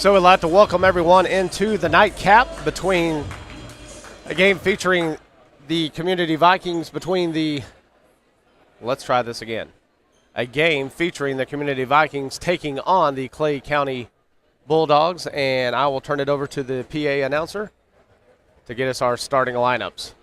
So we'd like to welcome everyone into the nightcap between a game featuring the Community Vikings let's try this again. A game featuring the Community Vikings taking on the Clay County Bulldogs, and I will turn it over to the PA announcer to get us our starting lineups.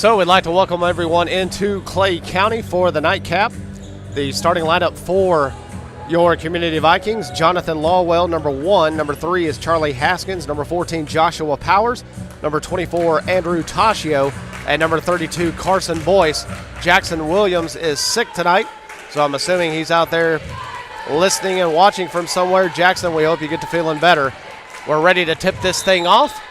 So we'd like to welcome everyone into Clay County for the nightcap. The starting lineup for your Community Vikings: Jonathan Lawwell, number 1. Number 3 is Charlie Haskins. Number 14, Joshua Powers. Number 24, Andrew Toshio. And number 32, Carson Boyce. Jackson Williams is sick tonight, so I'm assuming he's out there listening and watching from somewhere. Jackson, we hope you get to feeling better. We're ready to tip this thing off.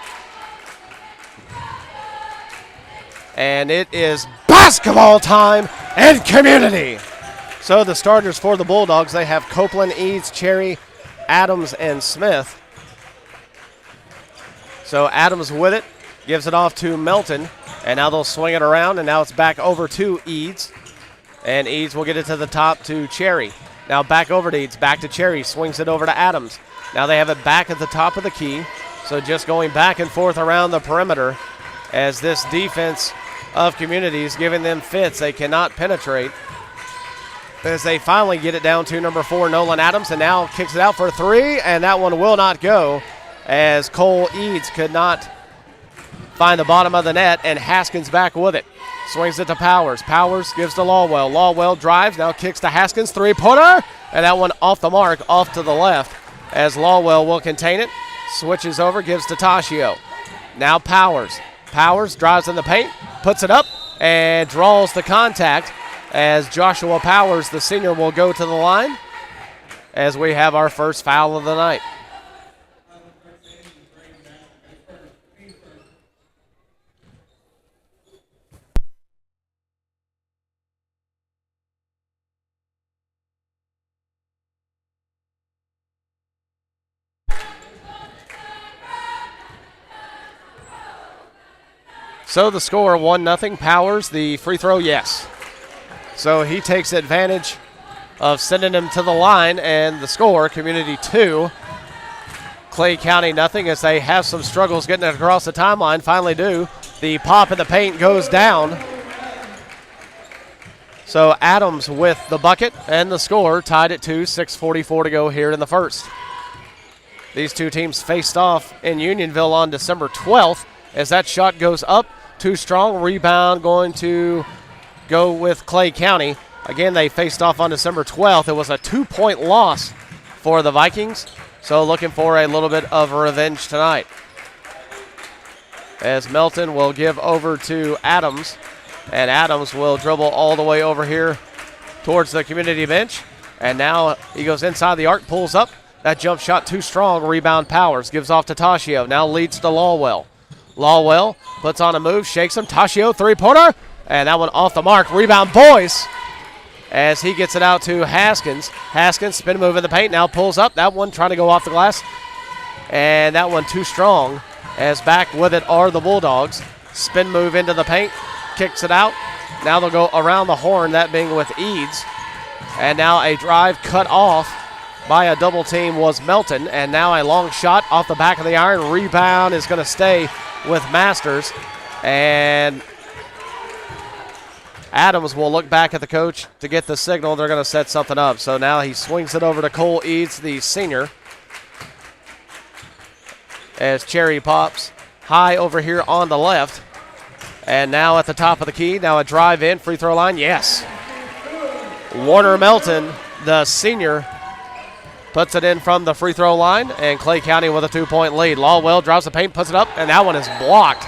And it is basketball time and Community. So the starters for the Bulldogs, they have Copeland, Eads, Cherry, Adams, and Smith. So Adams with it, gives it off to Melton, and now they'll swing it around, and now it's back over to Eads. And Eads will get it to the top to Cherry. Now back over to Eads, back to Cherry, swings it over to Adams. Now they have it back at the top of the key, so just going back and forth around the perimeter as this defense of Community is giving them fits. They cannot penetrate as they finally get it down to number 4, Nolan Adams, and now kicks it out for 3, and that one will not go as Cole Eads could not find the bottom of the net, and Haskins back with it. Swings it to Powers. Powers gives to Lawwell. Lawwell drives, now kicks to Haskins, three-pointer, and that one off the mark, off to the left as Lawwell will contain it. Switches over, gives to Toshio. Now Powers. Powers drives in the paint, puts it up, and draws the contact as Joshua Powers, the senior, will go to the line as we have our first foul of the night. So the score 1-0. Powers, the free throw, yes. So he takes advantage of sending him to the line, and the score, Community 2, Clay County nothing, as they have some struggles getting it across the timeline. Finally do. The pop in the paint goes down. So Adams with the bucket and the score, tied at 2, 6:44 to go here in the first. These two teams faced off in Unionville on December 12th. As that shot goes up, too strong. Rebound going to go with Clay County. Again, they faced off on December 12th. It was a 2-point loss for the Vikings. So looking for a little bit of revenge tonight. As Melton will give over to Adams. And Adams will dribble all the way over here towards the community bench. And now he goes inside the arc, pulls up. That jump shot too strong. Rebound Powers. Gives off to Toshio. Now leads to Lawwell. Lawwell puts on a move, shakes him. Toshio, three-pointer. And that one off the mark. Rebound Boyce as he gets it out to Haskins. Haskins, spin move in the paint. Now pulls up. That one trying to go off the glass. And that one too strong. As back with it are the Bulldogs. Spin move into the paint. Kicks it out. Now they'll go around the horn, that being with Eads. And now a drive cut off by a double team was Melton. And now a long shot off the back of the iron. Rebound is going to stay with Masters. And Adams will look back at the coach to get the signal. They're going to set something up. So now he swings it over to Cole Eads, the senior. As Cherry pops high over here on the left. And now at the top of the key, now a drive in, free throw line, yes. Warner Melton, the senior, puts it in from the free throw line, and Clay County with a 2-point lead. Lawwell drives the paint, puts it up, and that one is blocked.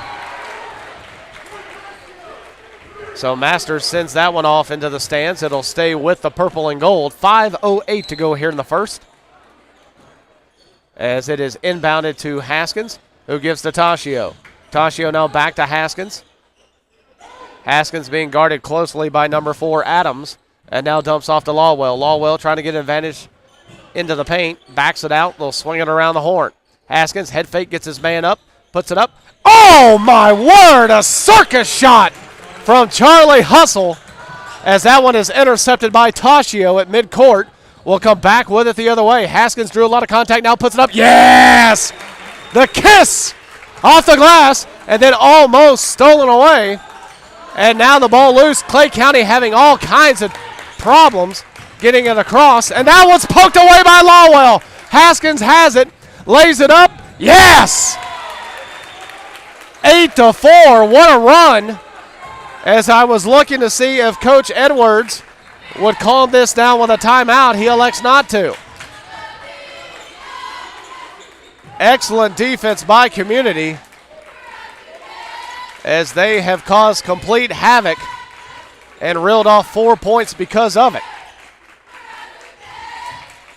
So Masters sends that one off into the stands. It'll stay with the purple and gold. 5:08 to go here in the first. As it is inbounded to Haskins, who gives to Toshio. Toshio now back to Haskins. Haskins being guarded closely by number 4, Adams, and now dumps off to Lawwell. Lawwell trying to get an advantage into the paint, backs it out. They'll swing it around the horn. Haskins, head fake, gets his man up, puts it up. Oh, my word, a circus shot from Charlie Hustle, as that one is intercepted by Toshio at midcourt. Will come back with it the other way. Haskins drew a lot of contact, now puts it up. Yes! The kiss off the glass, and then almost stolen away. And now the ball loose. Clay County having all kinds of problems getting it across. And that one's poked away by Lawwell. Haskins has it, lays it up. Yes! 8-4. What a run. As I was looking to see if Coach Edwards would calm this down with a timeout, he elects not to. Excellent defense by Community, as they have caused complete havoc and reeled off 4 points because of it.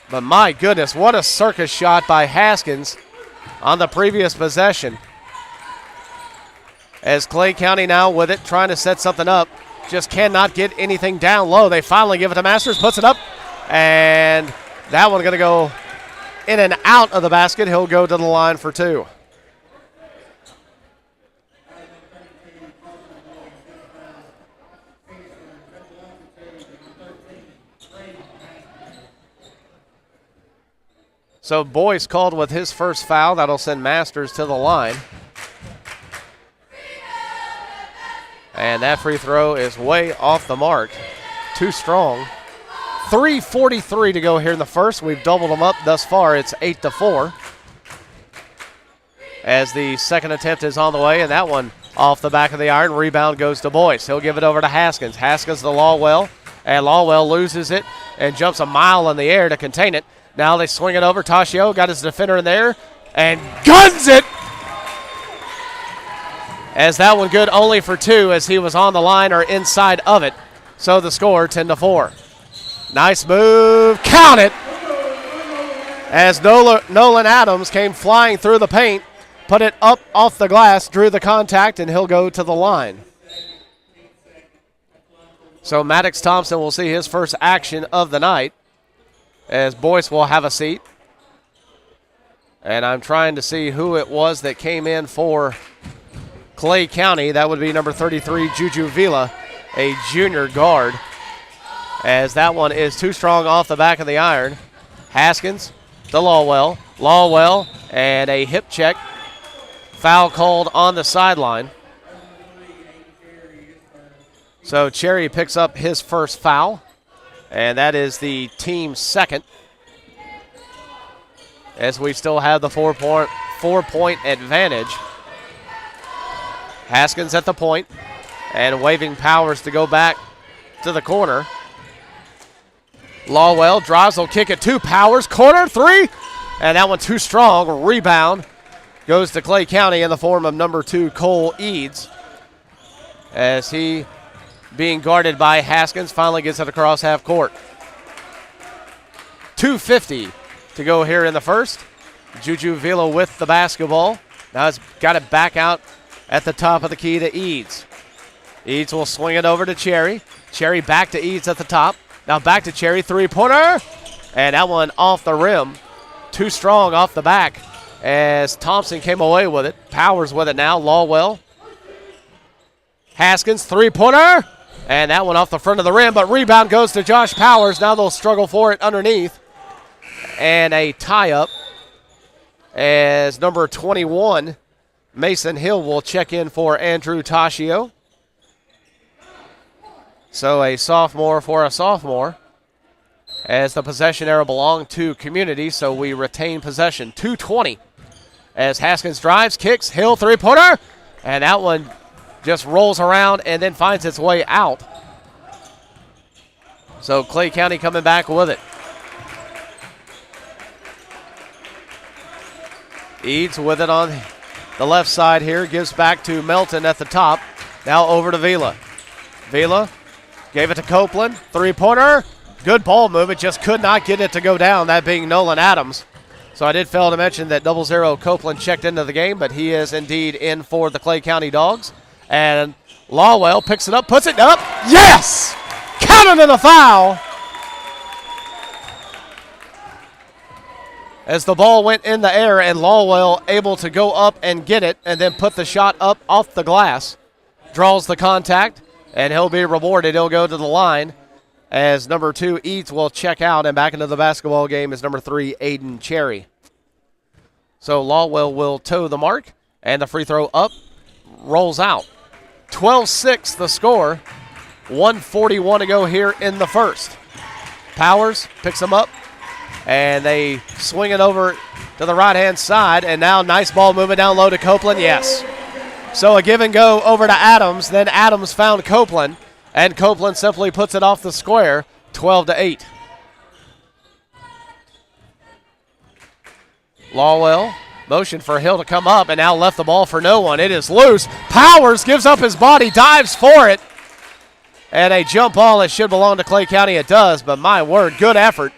But my goodness, what a circus shot by Haskins on the previous possession. As Clay County now with it, trying to set something up. Just cannot get anything down low. They finally give it to Masters, puts it up, and that one going to go in and out of the basket. He'll go to the line for 2. So Boyce called with his first foul. That'll send Masters to the line. And that free throw is way off the mark. Too strong. 3:43 to go here in the first. We've doubled them up thus far. It's 8-4. As the second attempt is on the way, and that one off the back of the iron. Rebound goes to Boyce. He'll give it over to Haskins. Haskins to Lawwell, and Lawwell loses it and jumps a mile in the air to contain it. Now they swing it over. Toshio got his defender in there and guns it. As that one good only for 2, as he was on the line or inside of it. So the score, 10-4. Nice move. Count it. As Nolan Adams came flying through the paint, put it up off the glass, drew the contact, and he'll go to the line. So Maddox Thompson will see his first action of the night, as Boyce will have a seat. And I'm trying to see who it was that came in for Clay County. That would be number 33, Juju Vila, a junior guard, as that one is too strong off the back of the iron. Haskins to Lawwell. Lawwell, and a hip check. Foul called on the sideline. So Cherry picks up his first foul, and that is the team's second, as we still have the four-point advantage. Haskins at the point, and waving Powers to go back to the corner. Lawwell drives, will kick it to Powers. Corner three, and that one too strong. Rebound goes to Clay County in the form of number 2, Cole Eads, as he, being guarded by Haskins, finally gets it across half court. 2:50 to go here in the first. Juju Vila with the basketball. Now he's got it back out at the top of the key to Eads. Eads will swing it over to Cherry. Cherry back to Eads at the top. Now back to Cherry, three-pointer. And that one off the rim. Too strong off the back as Thompson came away with it. Powers with it now, Lawwell. Haskins, three-pointer. And that one off the front of the rim, but rebound goes to Josh Powers. Now they'll struggle for it underneath. And a tie-up as number 21, Mason Hill, will check in for Andrew Tashio. So a sophomore for a sophomore, as the possession arrow belonged to Community, so we retain possession. 2:20 as Haskins drives, kicks, Hill three-pointer, and that one just rolls around and then finds its way out. So Clay County coming back with it. Eads with it on the left side here, gives back to Melton at the top. Now over to Vila. Vila gave it to Copeland, three-pointer. Good ball movement, just could not get it to go down, that being Nolan Adams. So I did fail to mention that 00 Copeland checked into the game, but he is indeed in for the Clay County Dogs. And Lawwell picks it up, puts it up. Yes! Counted in a foul. As the ball went in the air and Lawwell able to go up and get it and then put the shot up off the glass. Draws the contact, and he'll be rewarded. He'll go to the line as number 2, Eads, will check out, and back into the basketball game is number 3, Aiden Cherry. So Lawwell will toe the mark, and the free throw up, rolls out. 12-6 the score. 1:41 to go here in the first. Powers picks him up, and they swing it over to the right-hand side, and now nice ball movement down low to Copeland, yes. So a give and go over to Adams, then Adams found Copeland, and Copeland simply puts it off the square, 12-8. Lawwell, motion for Hill to come up, and now left the ball for no one. It is loose. Powers gives up his body, dives for it, and a jump ball that should belong to Clay County. It does, but my word, good effort,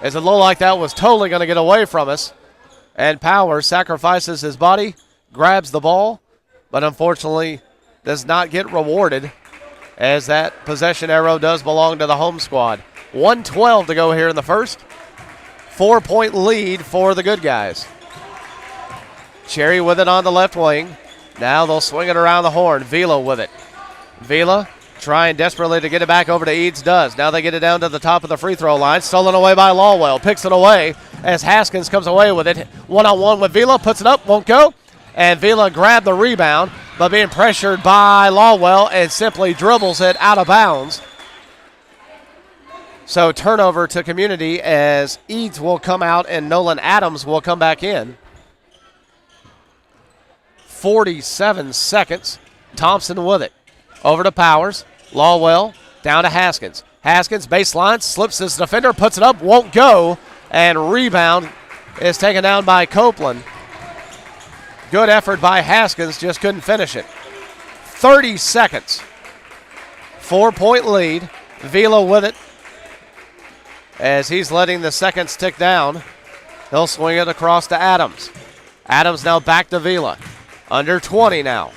as it looked like that was totally going to get away from us. And Powers sacrifices his body, grabs the ball, but unfortunately does not get rewarded, as that possession arrow does belong to the home squad. 1:12 to go here in the first. 4-point lead for the good guys. Cherry with it on the left wing. Now they'll swing it around the horn. Vila with it. Vila trying desperately to get it back over to Eads, does. Now they get it down to the top of the free throw line. Stolen away by Lawwell. Picks it away as Haskins comes away with it. One-on-one with Vila. Puts it up. Won't go. And Vila grabbed the rebound, but being pressured by Lawwell and simply dribbles it out of bounds. So turnover to Community as Eads will come out and Nolan Adams will come back in. 47 seconds. Thompson with it. Over to Powers. Lawwell down to Haskins. Haskins baseline, slips his defender, puts it up, won't go, and rebound is taken down by Copeland. Good effort by Haskins, just couldn't finish it. 30 seconds. 4-point lead. Vila with it as he's letting the seconds tick down. He'll swing it across to Adams. Adams now back to Vila. Under 20 now.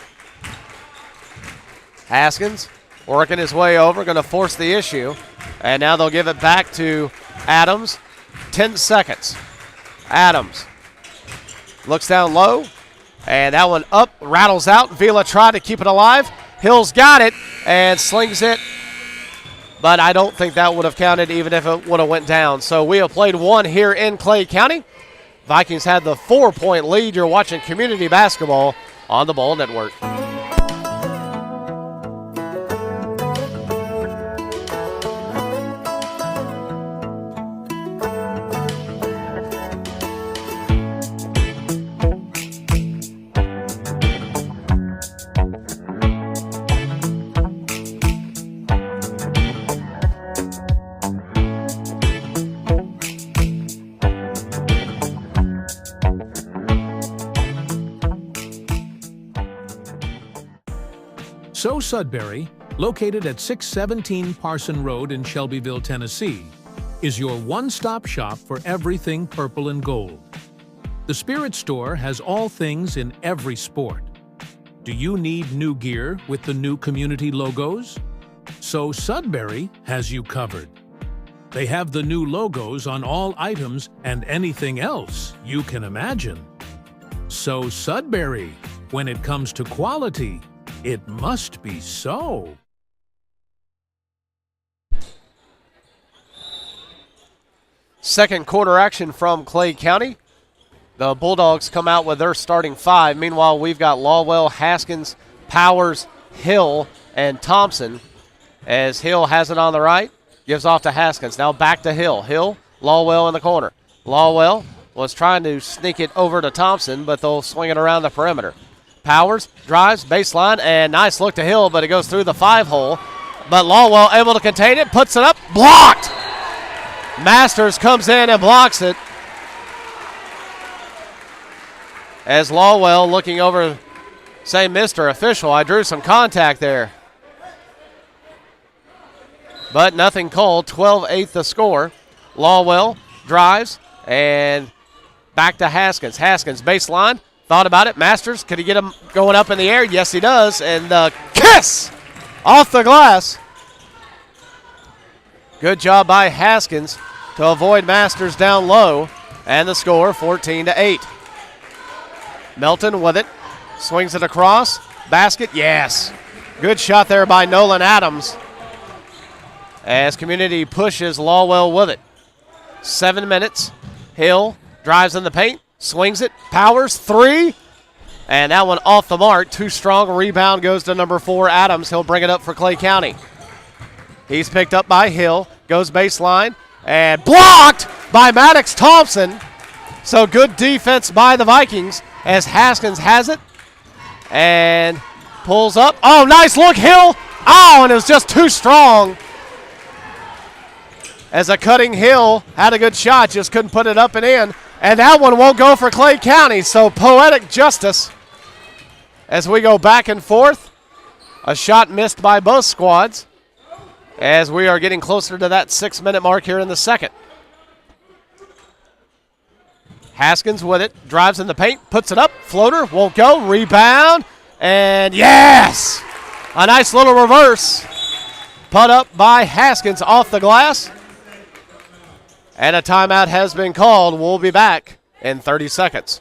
Haskins working his way over, going to force the issue. And now they'll give it back to Adams. 10 seconds. Adams looks down low. And that one up, rattles out. Vila tried to keep it alive. Hill's got it and slings it. But I don't think that would have counted even if it would have went down. So we have played one here in Clay County. Vikings had the 4-point lead. You're watching Community Basketball on the Ball Network. So Sudbury, located at 617 Parson Road in Shelbyville, Tennessee, is your one-stop shop for everything purple and gold. The Spirit Store has all things in every sport. Do you need new gear with the new community logos? So Sudbury has you covered. They have the new logos on all items and anything else you can imagine. So Sudbury, when it comes to quality, it must be so. Second quarter action from Clay County. The Bulldogs come out with their starting five. Meanwhile, we've got Lawwell, Haskins, Powers, Hill, and Thompson. As Hill has it on the right, gives off to Haskins. Now back to Hill. Hill, Lawwell in the corner. Lawwell was trying to sneak it over to Thompson, but they'll swing it around the perimeter. Powers drives, baseline, and nice look to Hill, but it goes through the 5-hole. But Lawwell able to contain it, puts it up, blocked! Masters comes in and blocks it. As Lawwell looking over, say, Mr. Official, I drew some contact there. But nothing called, 12-8 the score. Lawwell drives and back to Haskins. Haskins baseline, thought about it. Masters, could he get him going up in the air? Yes, he does. And the kiss off the glass. Good job by Haskins to avoid Masters down low. And the score, 14-8. Melton with it. Swings it across. Basket, yes. Good shot there by Nolan Adams. As Community pushes Lawwell with it. 7 minutes. Hill drives in the paint. Swings it. Powers, three. And that one off the mark. Too strong. Rebound goes to number 4, Adams. He'll bring it up for Clay County. He's picked up by Hill. Goes baseline. And blocked by Maddox Thompson. So good defense by the Vikings as Haskins has it. And pulls up. Oh, nice look, Hill. Oh, and it was just too strong. As a cutting Hill had a good shot, just couldn't put it up and in. And that one won't go for Clay County, so poetic justice. As we go back and forth, a shot missed by both squads as we are getting closer to that 6-minute mark here in the second. Haskins with it, drives in the paint, puts it up, floater, won't go, rebound, and yes! A nice little reverse. Put up by Haskins off the glass. And a timeout has been called. We'll be back in 30 seconds.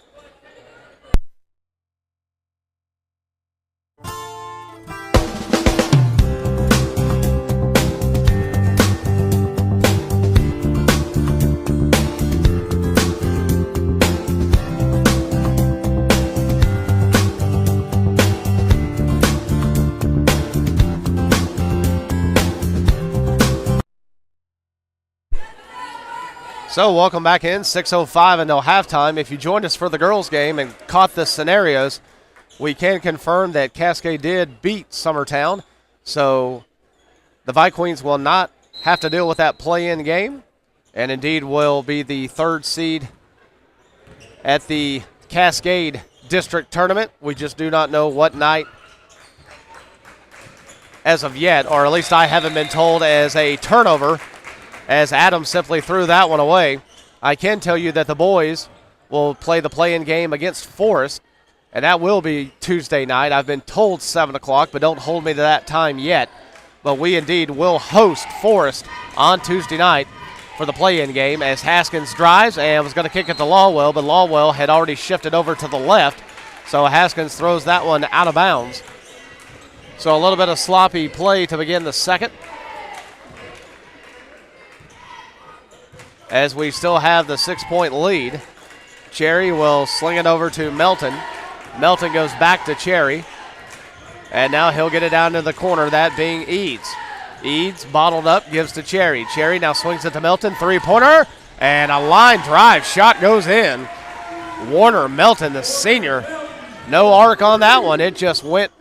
So welcome back in, 6:05 until halftime. If you joined us for the girls' game and caught the scenarios, we can confirm that Cascade did beat Summertown. So the Vikings will not have to deal with that play-in game, and indeed will be the 3rd seed at the Cascade District Tournament. We just do not know what night as of yet, or at least I haven't been told, as a turnover, as Adams simply threw that one away. I can tell you that the boys will play the play-in game against Forest, and that will be Tuesday night. I've been told 7 o'clock, but don't hold me to that time yet. But we indeed will host Forest on Tuesday night for the play-in game as Haskins drives and was going to kick it to Lawwell, but Lawwell had already shifted over to the left, so Haskins throws that one out of bounds. So a little bit of sloppy play to begin the second, as we still have the 6-point lead. Cherry will sling it over to Melton. Melton goes back to Cherry. And now he'll get it down to the corner, that being Eads. Eads bottled up, gives to Cherry. Cherry now swings it to Melton, three-pointer, and a line drive. Shot goes in. Warner Melton, the senior. No arc on that one. It just went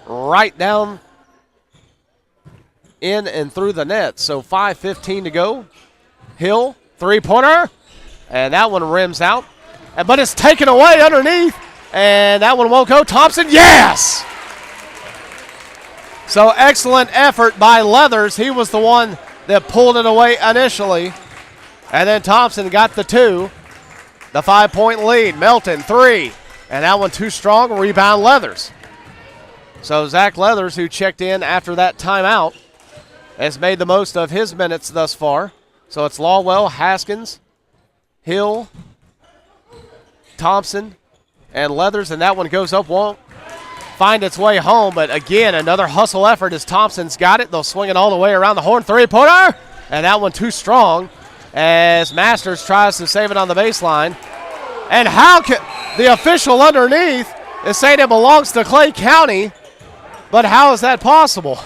right down in and through the net. So 5:15 to go. Hill, three-pointer, and that one rims out. But it's taken away underneath, and that one won't go. Thompson, yes! So excellent effort by Leathers. He was the one that pulled it away initially. And then Thompson got the 2. The 5-point lead. Melton, 3. And that one too strong. Rebound Leathers. So Zach Leathers, who checked in after that timeout, has made the most of his minutes thus far. So it's Lawwell, Haskins, Hill, Thompson, and Leathers. And that one goes up, won't find its way home. But again, another hustle effort as Thompson's got it. They'll swing it all the way around the horn. 3-pointer. And that one too strong as Masters tries to save it on the baseline. And how can the official underneath is saying it belongs to Clay County, but how is that possible?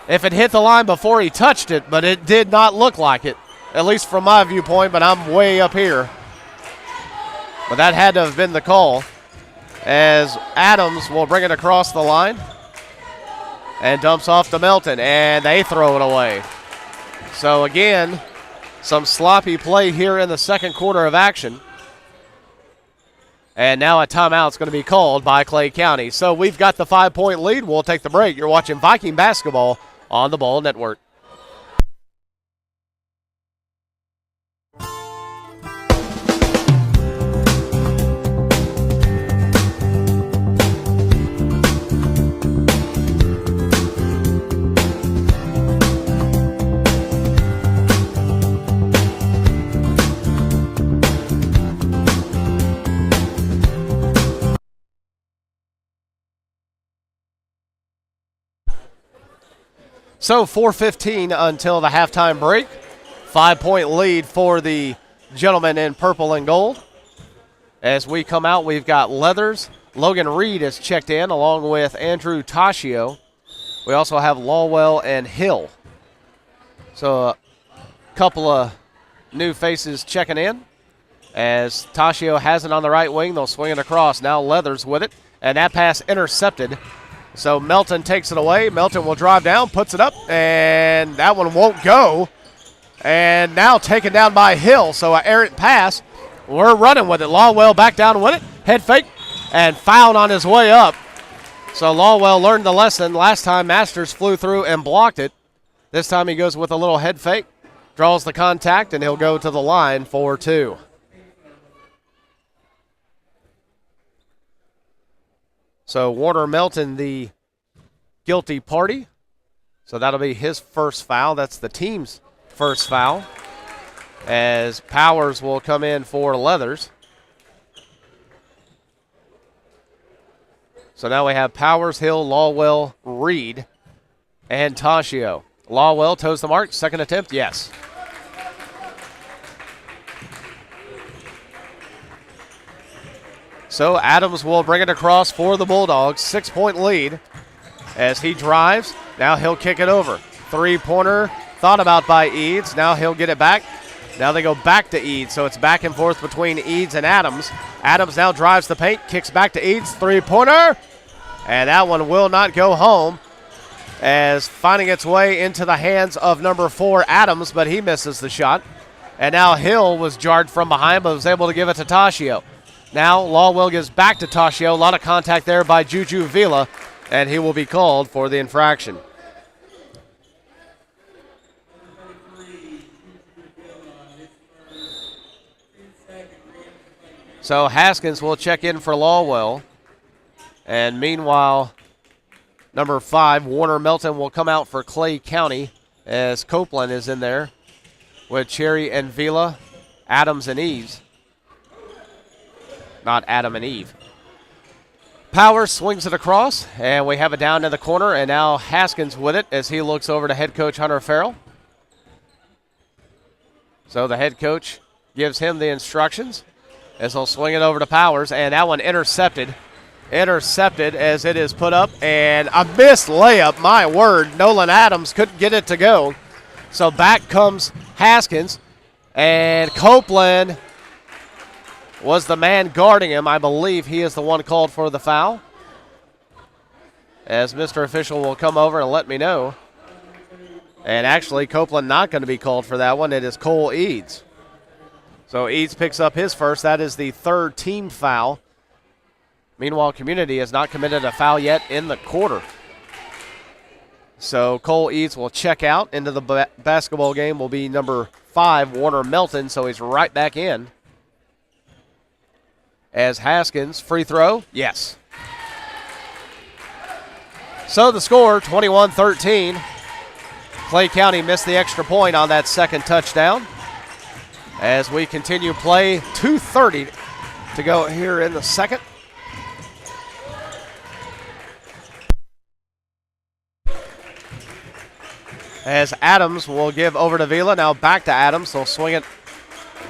If it hit the line before he touched it, but it did not look like it, at least from my viewpoint, but I'm way up here. But that had to have been the call, as Adams will bring it across the line and dumps off to Melton, and they throw it away. So again, some sloppy play here in the second quarter of action. And now a timeout's going to be called by Clay County. So we've got the 5-point lead. We'll take the break. You're watching Viking basketball on the Ball Network. So 4:15 until the halftime break. 5-point lead for the gentlemen in purple and gold. As we come out, we've got Leathers. Logan Reed is checked in along with Andrew Tashio. We also have Lawwell and Hill. So a couple of new faces checking in. As Tashio has it on the right wing, they'll swing it across. Now Leathers with it, and that pass intercepted. So Melton takes it away. Melton will drive down, puts it up, and that one won't go. And now taken down by Hill. So an errant pass. We're running with it. Lawwell back down with it. Head fake and fouled on his way up. So Lawwell learned the lesson. Last time Masters flew through and blocked it. This time he goes with a little head fake, draws the contact, and he'll go to the line for 2. So Warner Melton, the guilty party. So that'll be his first foul. That's the team's first foul. As Powers will come in for Leathers. So now we have Powers, Hill, Lawwell, Reed, and Tashio. Lawwell toes the mark. Second attempt, yes. So Adams will bring it across for the Bulldogs. 6-point lead as he drives. Now he'll kick it over. 3-pointer thought about by Eads. Now he'll get it back. Now they go back to Eads. So it's back and forth between Eads and Adams. Adams now drives the paint, kicks back to Eads. 3-pointer. And that one will not go home as finding its way into the hands of number 4, Adams, but he misses the shot. And now Hill was jarred from behind but was able to give it to Tashio. Now Lawwell gives back to Tashio. A lot of contact there by Juju Vila, and he will be called for the infraction. So Haskins will check in for Lawwell. And meanwhile, number 5, Warner Melton, will come out for Clay County as Copeland is in there with Cherry and Vila, Adams and Eves. Not Adam and Eve. Powers swings it across, and we have it down in the corner, and now Haskins with it as he looks over to head coach Hunter Farrell. So the head coach gives him the instructions as he'll swing it over to Powers, and that one intercepted. Intercepted as it is put up, and a missed layup, my word. Nolan Adams couldn't get it to go. So back comes Haskins, and Copeland was the man guarding him. I believe he is the one called for the foul. As Mr. Official will come over and let me know. And actually, Copeland not going to be called for that one. It is Cole Eads. So Eads picks up his first. That is the third team foul Meanwhile, Community has not committed a foul yet in the quarter. So Cole Eads will check out. Into the basketball game will be number 5, Warner Melton, so he's right back in. As Haskins, free throw, yes. So the score, 21-13. Clay County missed the extra point on that second touchdown. As we continue play, 2:30 to go here in the second. As Adams will give over to Vila. Now back to Adams. He'll swing it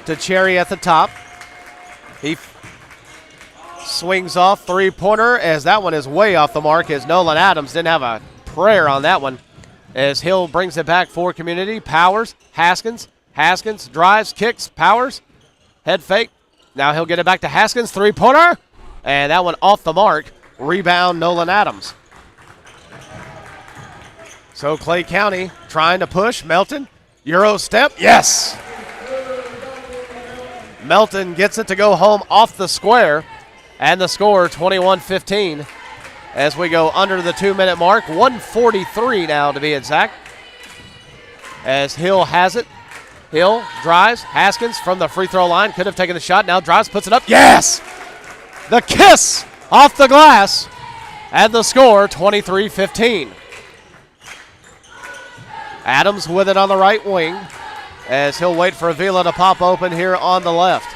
to Cherry at the top. He swings off three-pointer as that one is way off the mark as Nolan Adams didn't have a prayer on that one. As Hill brings it back for Community. Powers, Haskins. Haskins drives, kicks, Powers. Head fake. Now he'll get it back to Haskins. Three-pointer. And that one off the mark. Rebound Nolan Adams. So Clay County trying to push. Melton, Euro step, yes! Melton gets it to go home off the square. And the score, 21-15. As we go under the 2-minute mark, 1:43 now to be exact. As Hill has it. Hill drives. Haskins from the free throw line. Could have taken the shot. Now drives, puts it up. Yes! The kiss off the glass. And the score, 23-15. Adams with it on the right wing as he'll wait for Avila to pop open here on the left.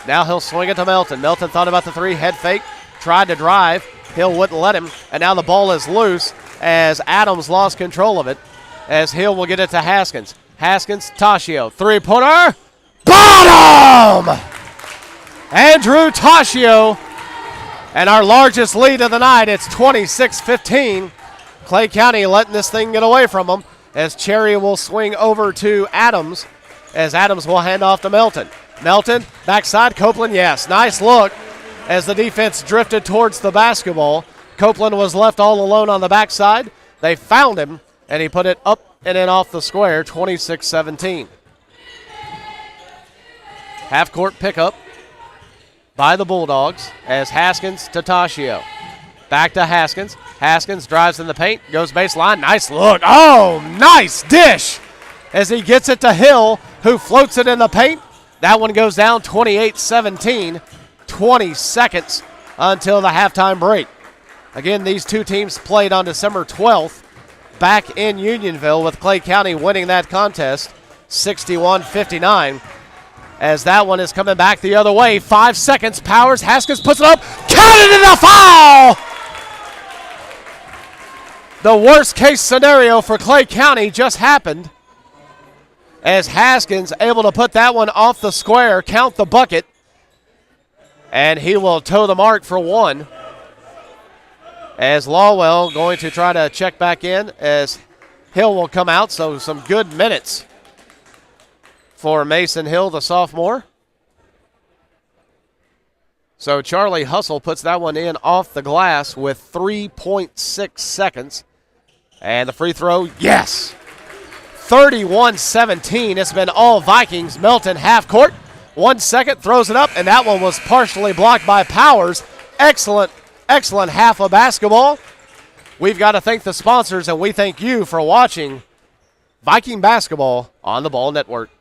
Now he'll swing it to Melton. Melton thought about the three, head fake, tried to drive. Hill wouldn't let him, and now the ball is loose as Adams lost control of it as Hill will get it to Haskins. Haskins, Toshio, three-pointer, bottom! Andrew Toshio, and our largest lead of the night, it's 26-15. Clay County letting this thing get away from them. As Cherry will swing over to Adams, as Adams will hand off to Melton. Melton, backside, Copeland, yes. Nice look as the defense drifted towards the basketball. Copeland was left all alone on the backside. They found him, and he put it up and in off the square, 26-17. Half-court pickup by the Bulldogs as Haskins to Toshio. Back to Haskins. Haskins drives in the paint, goes baseline. Nice look. Oh, nice dish as he gets it to Hill, who floats it in the paint. That one goes down 28-17. 20 seconds until the halftime break. Again, these two teams played on December 12th back in Unionville, with Clay County winning that contest 61-59. As that one is coming back the other way. 5 seconds. Powers. Haskins puts it up. Counted in the foul! The worst case scenario for Clay County just happened as Haskins able to put that one off the square, count the bucket, and he will toe the mark for one. As Lawwell going to try to check back in as Hill will come out, so some good minutes for Mason Hill, the sophomore. So Charlie Hustle puts that one in off the glass with 3.6 seconds. And the free throw, yes. 31-17. It's been all Vikings. Melton half court. 1 second, throws it up, and that one was partially blocked by Powers. Excellent, excellent half of basketball. We've got to thank the sponsors, and we thank you for watching Viking basketball on the Ball Network.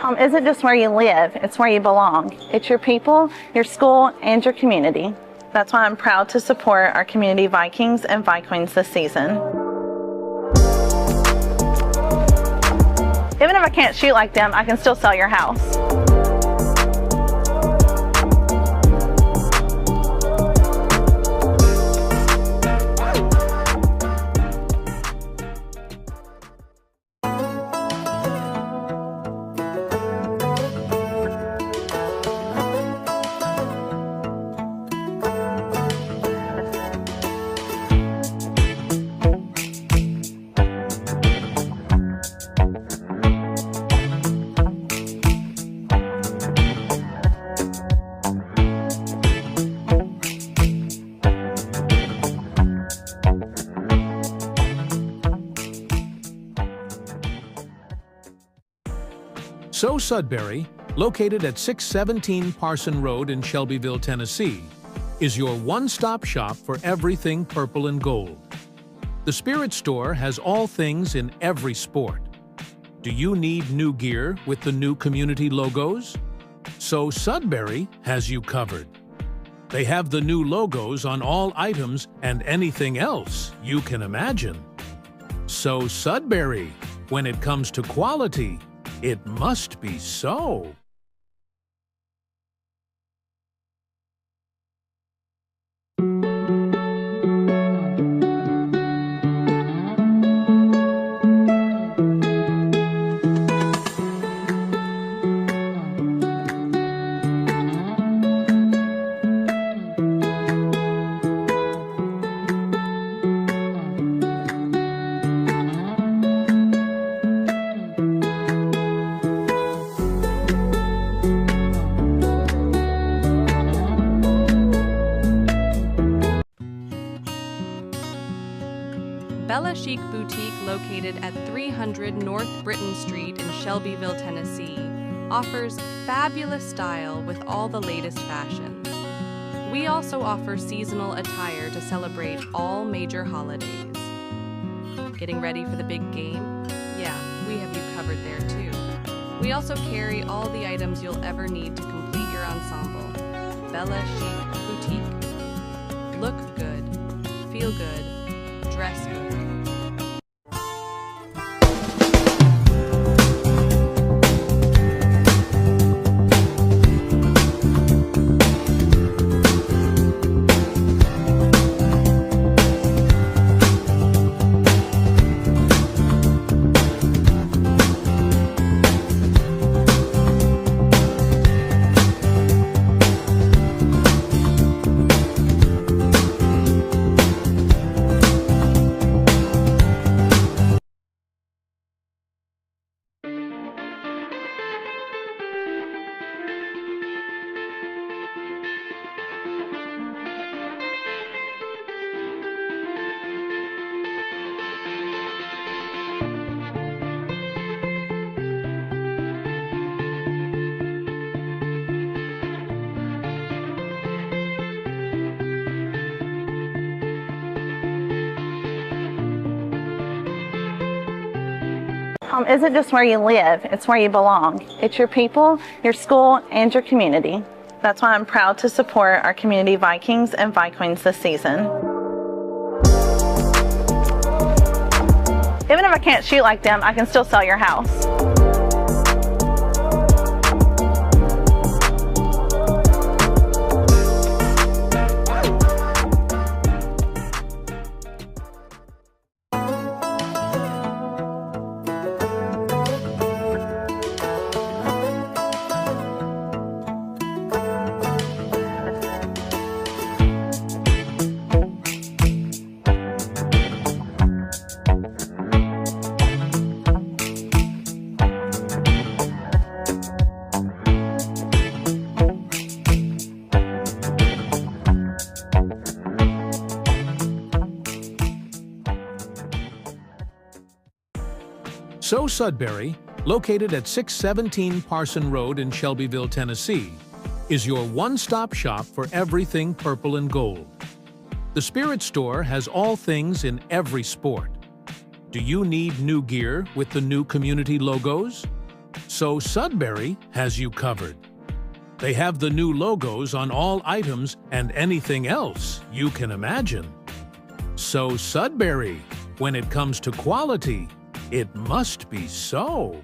Home isn't just where you live, it's where you belong. It's your people, your school, and your community. That's why I'm proud to support our community Vikings and Vikings this season. Even if I can't shoot like them, I can still sell your house. So Sudbury, located at 617 Parson Road in Shelbyville, Tennessee, is your one-stop shop for everything purple and gold. The Spirit Store has all things in every sport. Do you need new gear with the new community logos? So Sudbury has you covered. They have the new logos on all items and anything else you can imagine. So Sudbury, when it comes to quality, it must be so. Bella Chic Boutique, located at 300 North Britton Street in Shelbyville, Tennessee, offers fabulous style with all the latest fashions. We also offer seasonal attire to celebrate all major holidays. Getting ready for the big game? Yeah, we have you covered there too. We also carry all the items you'll ever need to complete your ensemble. Bella Chic Boutique. Look good, feel good, dress good. Home isn't just where you live, it's where you belong. It's your people, your school, and your community. That's why I'm proud to support our community Vikings and Viqueens this season. Even if I can't shoot like them, I can still sell your house. So Sudbury, located at 617 Parson Road in Shelbyville, Tennessee, is your one-stop shop for everything purple and gold. The Spirit Store has all things in every sport. Do you need new gear with the new community logos? So Sudbury has you covered. They have the new logos on all items and anything else you can imagine. So Sudbury, when it comes to quality, it must be so.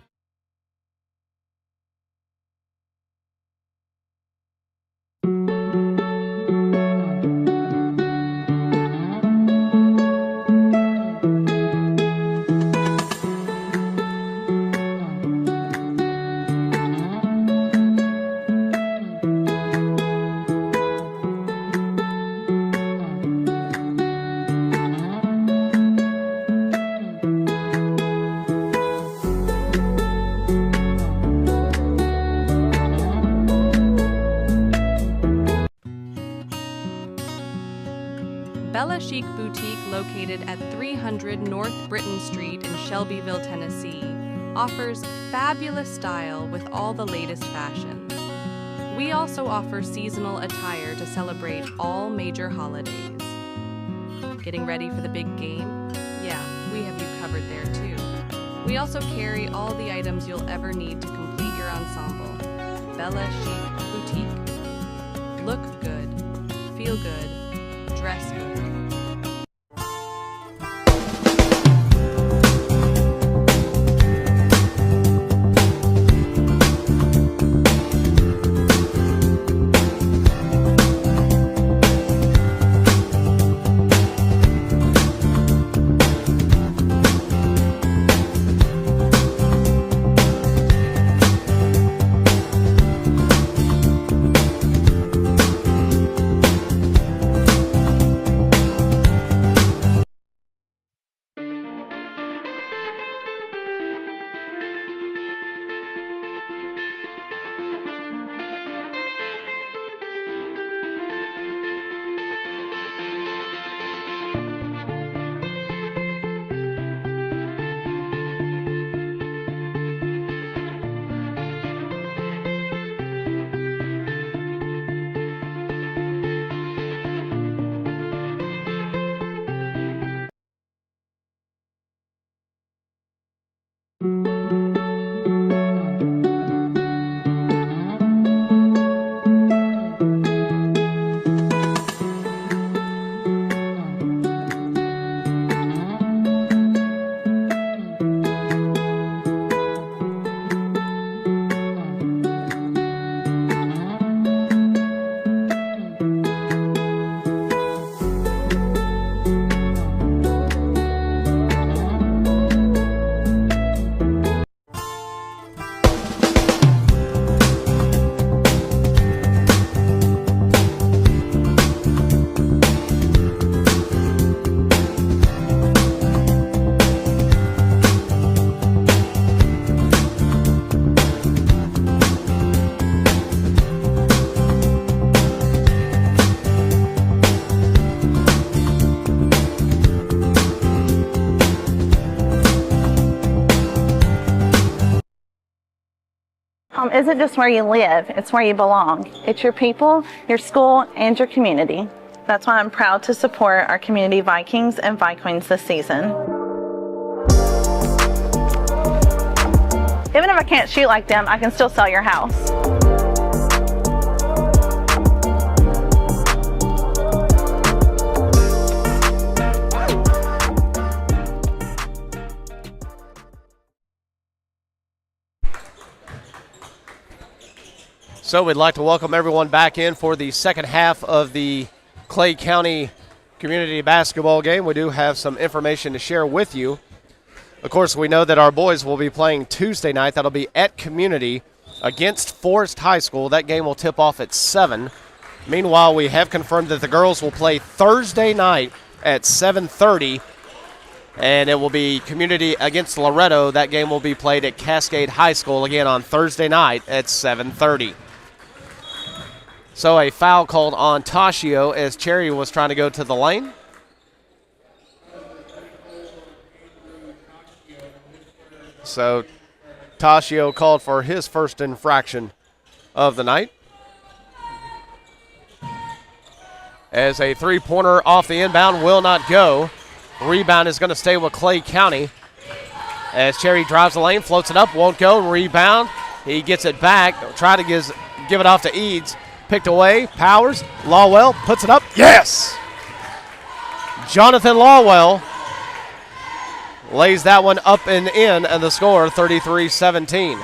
Bella Chic Boutique, located at 300 North Britton Street in Shelbyville, Tennessee, offers fabulous style with all the latest fashions. We also offer seasonal attire to celebrate all major holidays. Getting ready for the big game? Yeah, we have you covered there too. We also carry all the items you'll ever need to complete your ensemble. Bella Chic Boutique. Look good, feel good, dress good. Home isn't just where you live, it's where you belong. It's your people, your school, and your community. That's why I'm proud to support our community Vikings and Vikings this season. Even if I can't shoot like them, I can still sell your house. So we'd like to welcome everyone back in for the second half of the Clay County Community Basketball game. We do have some information to share with you. Of course, we know that our boys will be playing Tuesday night. That'll be at Community against Forest High School. That game will tip off at 7. Meanwhile, we have confirmed that the girls will play Thursday night at 7:30, and it will be Community against Loretto. That game will be played at Cascade High School again on Thursday night at 7:30. So a foul called on Toshio as Cherry was trying to go to the lane. So Toshio called for his first infraction of the night. As a three-pointer off the inbound will not go. Rebound is going to stay with Clay County. As Cherry drives the lane, floats it up, won't go. Rebound. He gets it back. Try to give it off to Eads. Picked away. Powers. Lawwell puts it up. Yes! Jonathan Lawwell lays that one up and in, and the score 33-17.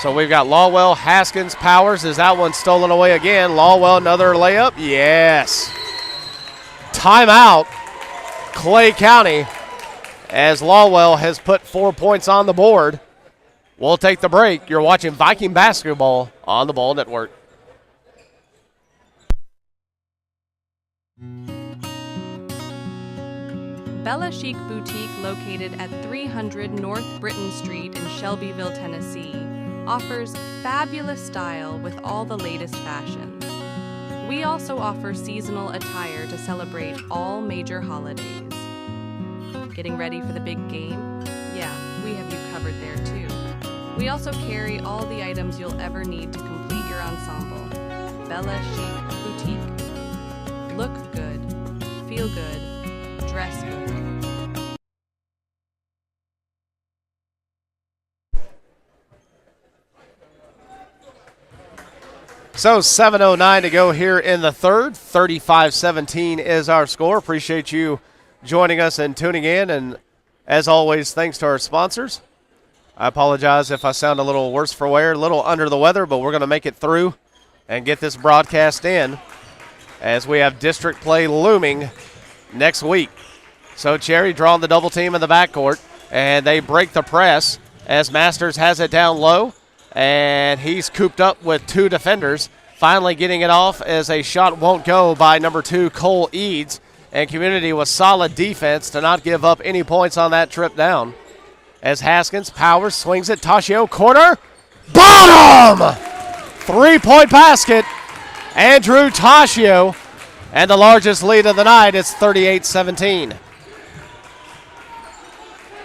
So we've got Lawwell, Haskins, Powers. Is that one stolen away again? Lawwell, another layup. Yes. Timeout, Clay County, as Lawwell has put 4 points on the board. We'll take the break. You're watching Viking basketball on the Ball Network. Bella Chic Boutique, located at 300 North Britton Street in Shelbyville, Tennessee, offers fabulous style with all the latest fashions. We also offer seasonal attire to celebrate all major holidays. Getting ready for the big game? Yeah, we have you covered there too. We also carry all the items you'll ever need to complete your ensemble. Bella Chic Boutique. Look good, feel good, dress good. So 7:09 to go here in the third. 35-17 is our score. Appreciate you joining us and tuning in. And as always, thanks to our sponsors. I apologize if I sound a little worse for wear, a little under the weather, but we're going to make it through and get this broadcast in as we have district play looming next week. So Cherry drawing the double team in the backcourt, and they break the press as Masters has it down low. And he's cooped up with two defenders, finally getting it off as a shot won't go by number 2, Cole Eads. And Community with solid defense to not give up any points on that trip down. As Haskins powers, swings it, Toshio, corner, bottom! 3-point basket, Andrew Toshio. And the largest lead of the night, it's 38-17.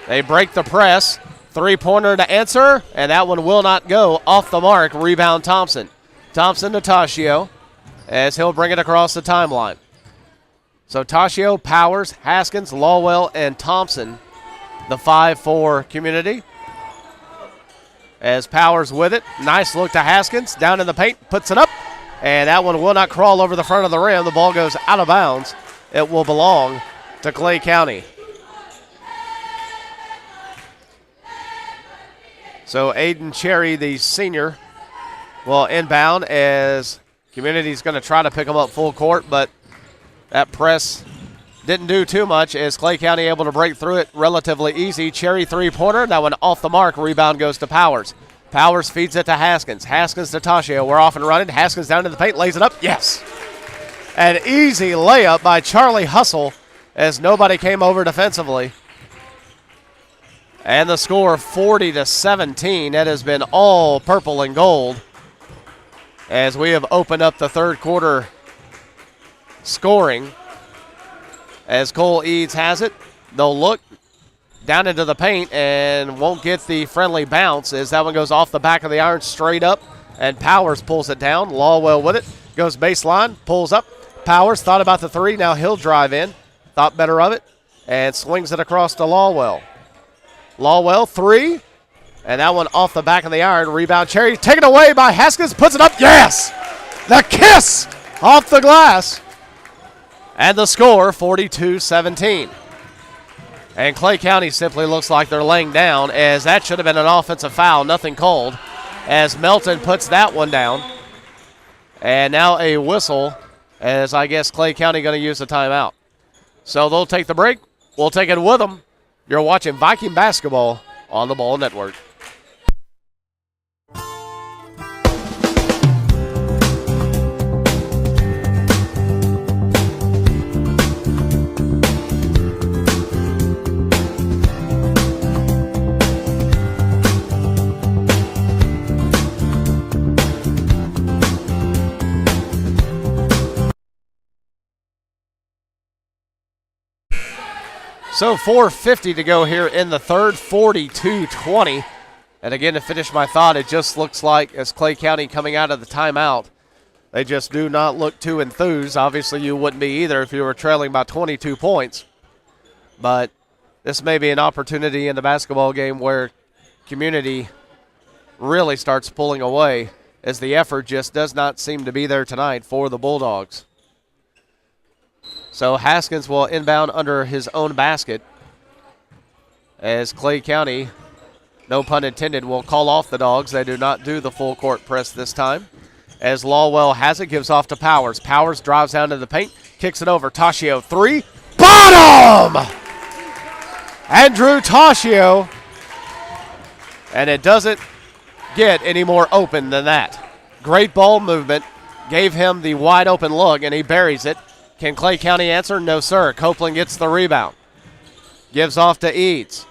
They break the press. Three-pointer to answer, and that one will not go. Off the mark, rebound Thompson. Thompson to Toshio as he'll bring it across the timeline. So Toshio, Powers, Haskins, Lawwell, and Thompson, the 5 for Community. As Powers with it, nice look to Haskins, down in the paint, puts it up, and that one will not crawl over the front of the rim. The ball goes out of bounds. It will belong to Clay County. So Aiden Cherry, the senior, will inbound as Community's going to try to pick him up full court, but that press didn't do too much as Clay County able to break through it relatively easy. Cherry three-pointer, that one off the mark. Rebound goes to Powers. Powers feeds it to Haskins. Haskins to Toshio. We're off and running. Haskins down to the paint, lays it up. Yes! An easy layup by Charlie Hustle as nobody came over defensively. And the score 40-17. That has been all purple and gold as we have opened up the third quarter scoring. As Cole Eads has it, they'll look down into the paint and won't get the friendly bounce as that one goes off the back of the iron straight up, and Powers pulls it down. Lawwell with it, goes baseline, pulls up. Powers thought about the three, now he'll drive in, thought better of it, and swings it across to Lawwell. Lawwell, three, and that one off the back of the iron. Rebound, Cherry, taken away by Haskins, puts it up, yes! The kiss off the glass. And the score, 42-17. And Clay County simply looks like they're laying down as that should have been an offensive foul, nothing called, as Melton puts that one down. And now a whistle as I guess Clay County going to use the timeout. So they'll take the break. We'll take it with them. You're watching Viking basketball on the Ball Network. So 4:50 to go here in the third, 42-20. And again, to finish my thought, it just looks like as Clay County coming out of the timeout, they just do not look too enthused. Obviously, you wouldn't be either if you were trailing by 22 points. But this may be an opportunity in the basketball game where Community really starts pulling away as the effort just does not seem to be there tonight for the Bulldogs. So Haskins will inbound under his own basket as Clay County, no pun intended, will call off the Dogs. They do not do the full court press this time. As Lawwell has it, gives off to Powers. Powers drives down to the paint, kicks it over. Toshio, three, bottom! Andrew Toshio. And it doesn't get any more open than that. Great ball movement, gave him the wide open look, and he buries it. Can Clay County answer? No, sir. Copeland gets the rebound. Gives off to Eads.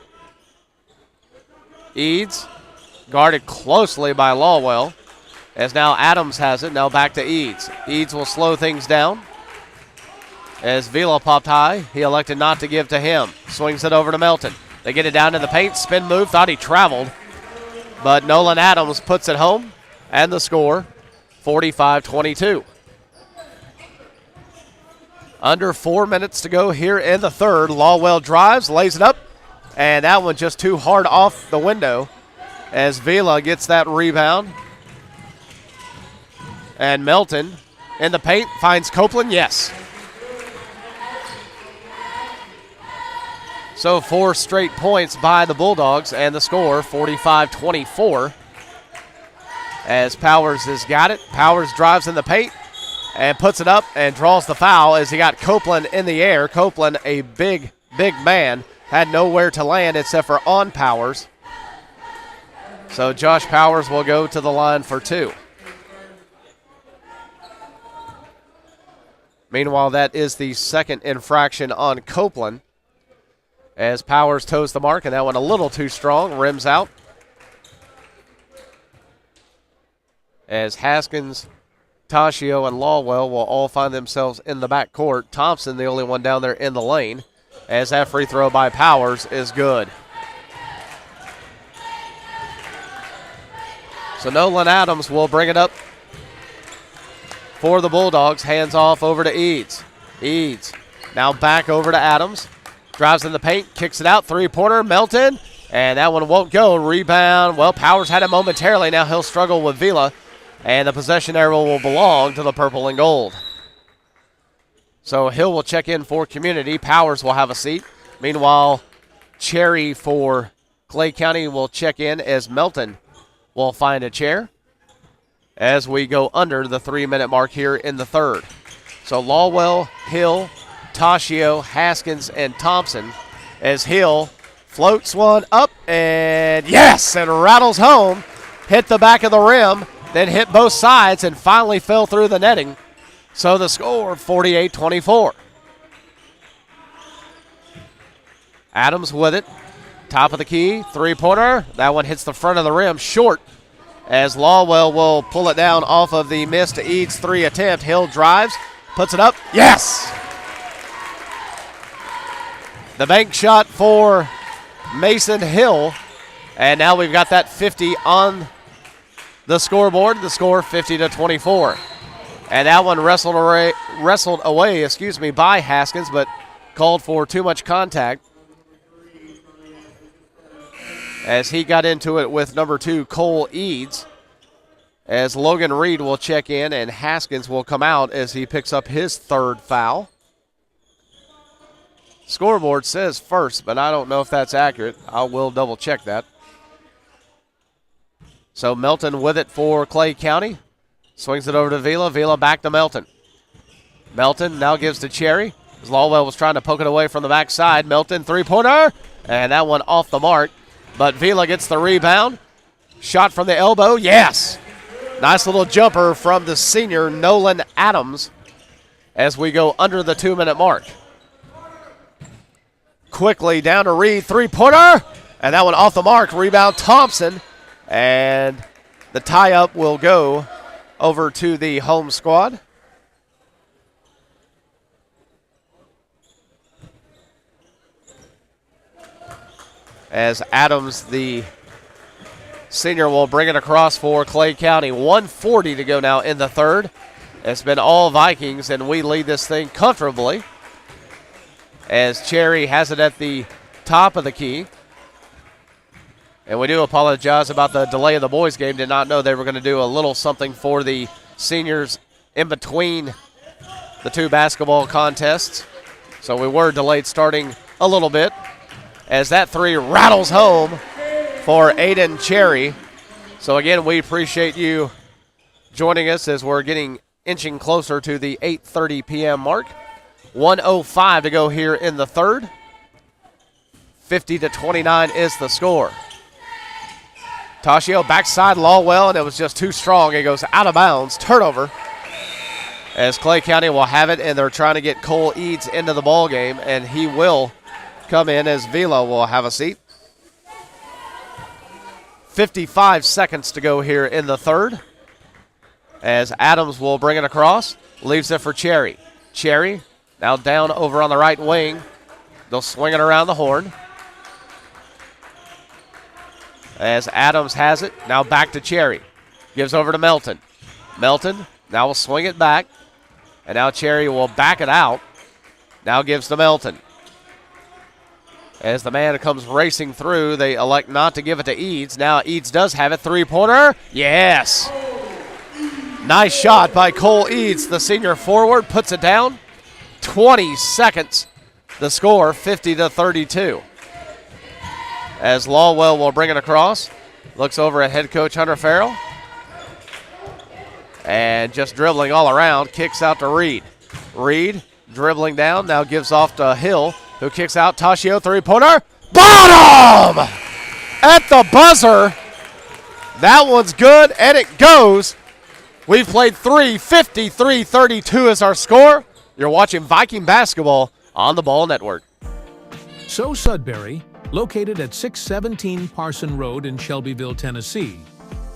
Eads guarded closely by Lawwell. As now Adams has it. Now back to Eads. Eads will slow things down. As Vila popped high, he elected not to give to him. Swings it over to Melton. They get it down in the paint. Spin move, thought he traveled. But Nolan Adams puts it home. And the score, 45-22. Under 4 minutes to go here in the third. Lawwell drives, lays it up. And that one just too hard off the window as Vila gets that rebound. And Melton in the paint finds Copeland, yes. So 4 straight points by the Bulldogs, and the score 45-24. As Powers has got it. Powers drives in the paint and puts it up and draws the foul as he got Copeland in the air. Copeland, a big man, had nowhere to land except for on Powers. So Josh Powers will go to the line for 2. Meanwhile, that is the second infraction on Copeland as Powers toes the mark, and that one a little too strong, rims out. As Haskins, Tashio, and Lawwell will all find themselves in the backcourt. Thompson, the only one down there in the lane, as that free throw by Powers is good. So Nolan Adams will bring it up for the Bulldogs. Hands off over to Eads. Eads now back over to Adams. Drives in the paint, kicks it out, three-pointer, Melton, and that one won't go. Rebound, well, Powers had it momentarily. Now he'll struggle with Vila, and the possession arrow will belong to the purple and gold. So Hill will check in for Community. Powers will have a seat. Meanwhile, Cherry for Clay County will check in as Melton will find a chair as we go under the 3-minute mark here in the third. So Lawwell, Hill, Tashio, Haskins, and Thompson as Hill floats one up and yes, and rattles home. Hit the back of the rim, then hit both sides and finally fell through the netting. So the score, 48-24. Adams with it. Top of the key, three-pointer. That one hits the front of the rim short as Lawwell will pull it down off of the missed Eads 3 attempt. Hill drives, puts it up. Yes! The bank shot for Mason Hill. And now we've got that 50 on the scoreboard. The score 50-24. And that one wrestled away by Haskins, but called for too much contact as he got into it with number 2, Cole Eads. As Logan Reed will check in and Haskins will come out as he picks up his third foul. Scoreboard says first, but I don't know if that's accurate. I will double check that. So Melton with it for Clay County. Swings it over to Vila. Vila back to Melton. Melton now gives to Cherry. As Lawwell was trying to poke it away from the backside. Melton three-pointer. And that one off the mark. But Vila gets the rebound. Shot from the elbow. Yes. Nice little jumper from the senior Nolan Adams as we go under the 2-minute mark. Quickly down to Reed, three-pointer, and that one off the mark. Rebound Thompson, and the tie-up will go over to the home squad. As Adams, the senior, will bring it across for Clay County. 1:40 to go now in the third. It's been all Vikings, and we lead this thing comfortably as Cherry has it at the top of the key. And we do apologize about the delay of the boys' game. Did not know they were going to do a little something for the seniors in between the 2 basketball contests. So we were delayed starting a little bit as that 3 rattles home for Aiden Cherry. So again, we appreciate you joining us as we're inching closer to the 8:30 p.m. mark. 1:05 to go here in the third. 50-29 is the score. Tashio backside Lawwell, and it was just too strong. It goes out of bounds. Turnover as Clay County will have it, and they're trying to get Cole Eads into the ball game, and he will come in as Vila will have a seat. 55 seconds to go here in the third as Adams will bring it across. Leaves it for Cherry. Cherry Now down over on the right wing. They'll swing it around the horn. As Adams has it, now back to Cherry. Gives over to Melton. Melton now will swing it back. And now Cherry will back it out. Now gives to Melton. As the man comes racing through, they elect not to give it to Eads. Now Eads does have it. Three-pointer. Yes. Nice shot by Cole Eads, the senior forward. Puts it down. 20 seconds. The score, 50-32. As Lawwell will bring it across. Looks over at head coach Hunter Farrell. And just dribbling all around, kicks out to Reed. Reed dribbling down, now gives off to Hill, who kicks out. Toshio, three-pointer. Bottom! At the buzzer. That one's good, and it goes. We've played 53-32 is our score. You're watching Viking basketball on the Ball Network. So Sudbury, located at 617 Parson Road in Shelbyville, Tennessee,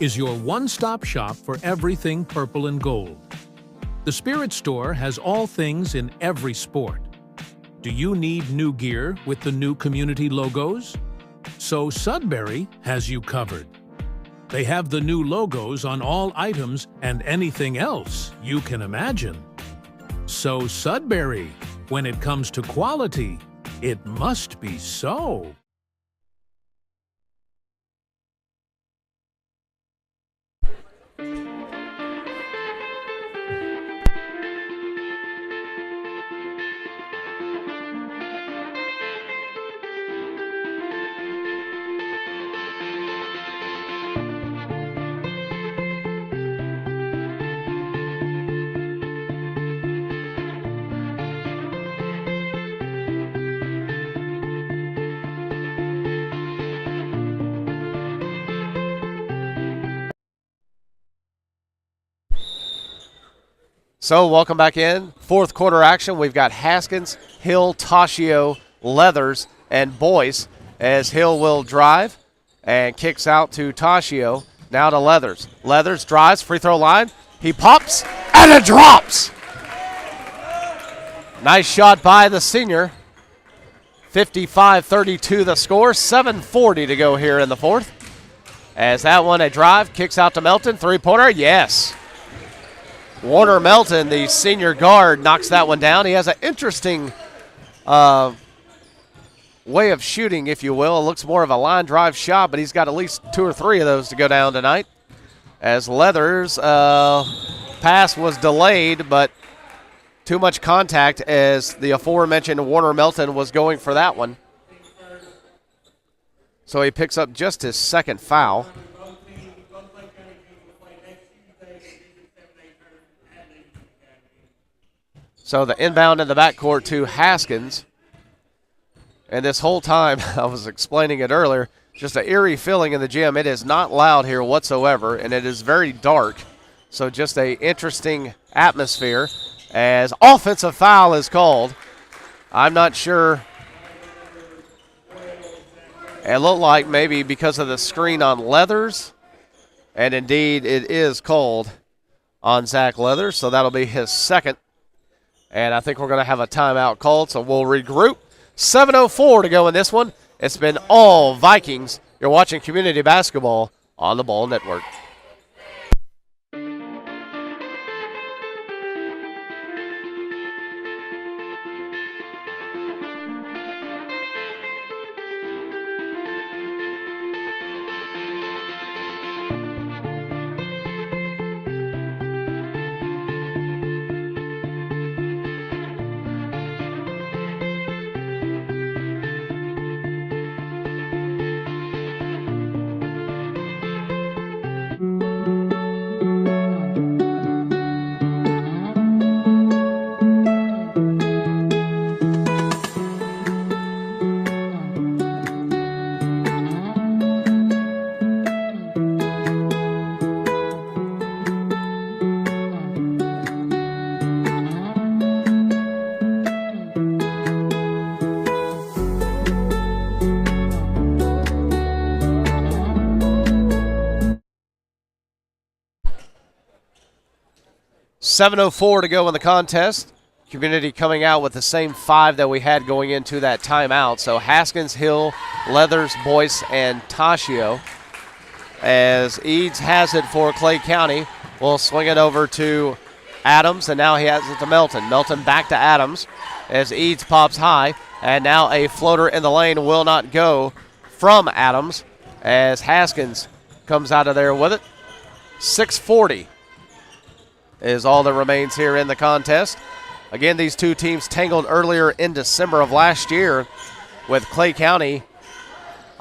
is your one-stop shop for everything purple and gold. The Spirit Store has all things in every sport. Do you need new gear with the new community logos? So Sudbury has you covered. They have the new logos on all items and anything else you can imagine. So Sudbury, when it comes to quality, it must be so. So welcome back in. Fourth quarter action. We've got Haskins, Hill, Toshio, Leathers, and Boyce as Hill will drive and kicks out to Toshio. Now to Leathers. Leathers drives, free throw line. He pops, and it drops. Nice shot by the senior. 55-32 the score. 7:40 to go here in the fourth. As that one, a drive, kicks out to Melton. Three-pointer, yes. Warner Melton, the senior guard, knocks that one down. He has an interesting way of shooting, if you will. It looks more of a line drive shot, but he's got at least 2 or 3 of those to go down tonight. As Leathers' pass was delayed, but too much contact as the aforementioned Warner Melton was going for that one. So he picks up just his second foul. So the inbound in the backcourt to Haskins. And this whole time, I was explaining it earlier, just an eerie feeling in the gym. It is not loud here whatsoever, and it is very dark. So just a interesting atmosphere as offensive foul is called. I'm not sure. It looked like maybe because of the screen on Leathers. And indeed, it is called on Zach Leathers. So that'll be his second. And I think we're going to have a timeout called, so we'll regroup. 7:04 to go in this one. It's been all Vikings. You're watching community basketball on the Ball Network. .04 to go in the contest. Community coming out with the same 5 that we had going into that timeout. So Haskins, Hill, Leathers, Boyce, and Tashio. As Eads has it for Clay County, we'll swing it over to Adams, and now he has it to Melton. Melton back to Adams as Eads pops high, and now a floater in the lane will not go from Adams as Haskins comes out of there with it. 6:40 is all that remains here in the contest. Again, these two teams tangled earlier in December of last year, with Clay County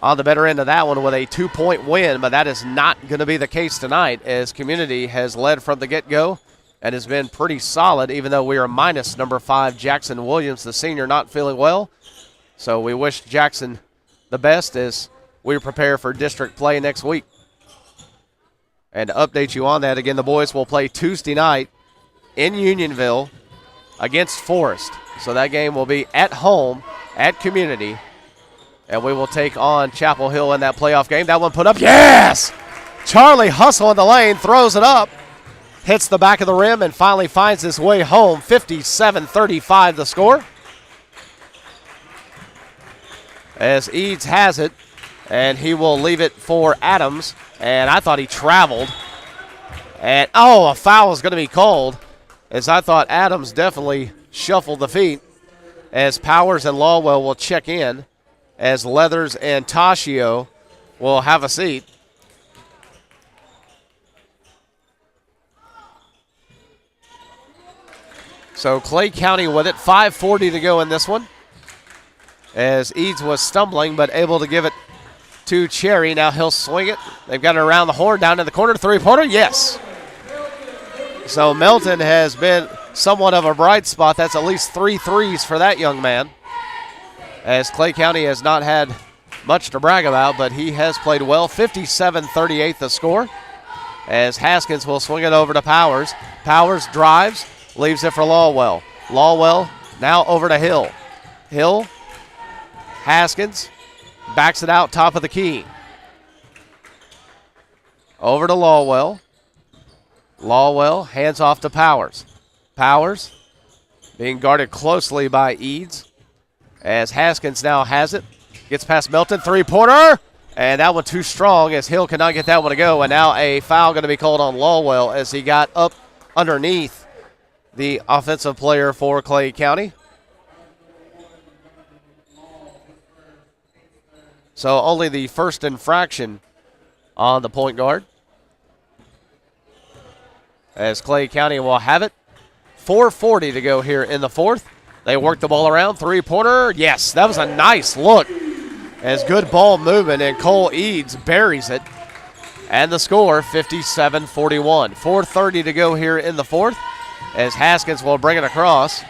on the better end of that one with a 2-point win, but that is not going to be the case tonight, as Community has led from the get-go and has been pretty solid, even though we are minus number 5, Jackson Williams, the senior, not feeling well. So we wish Jackson the best as we prepare for district play next week. And to update you on that, again, the boys will play Tuesday night in Unionville against Forest. So that game will be at home at Community, and we will take on Chapel Hill in that playoff game. That one put up, yes! Charlie Hustle in the lane, throws it up, hits the back of the rim, and finally finds his way home. 57-35 the score. As Eads has it, and he will leave it for Adams, and I thought he traveled. And, a foul is going to be called, as I thought Adams definitely shuffled the feet, as Powers and Lawwell will check in, as Leathers and Tashio will have a seat. So Clay County with it, 5:40 to go in this one, as Eads was stumbling but able to give it to Cherry. Now he'll swing it. They've got it around the horn, down in the corner, three-pointer, yes. So Melton has been somewhat of a bright spot. That's at least 3 threes for that young man, as Clay County has not had much to brag about, but he has played well. 57-38 the score, as Haskins will swing it over to Powers. Powers drives, leaves it for Lawwell. Lawwell now over to Hill. Hill, Haskins, backs it out, top of the key. Over to Lawwell. Lawwell hands off to Powers. Powers being guarded closely by Eads, as Haskins now has it. Gets past Melton, three-pointer, and that one too strong, as Hill cannot get that one to go. And now a foul going to be called on Lawwell, as he got up underneath the offensive player for Clay County. So only the first infraction on the point guard, as Clay County will have it. 4:40 to go here in the fourth. They work the ball around, three-pointer, yes, that was a nice look, as good ball movement, and Cole Eads buries it. And the score, 57-41. 4:30 to go here in the fourth, as Haskins will bring it across,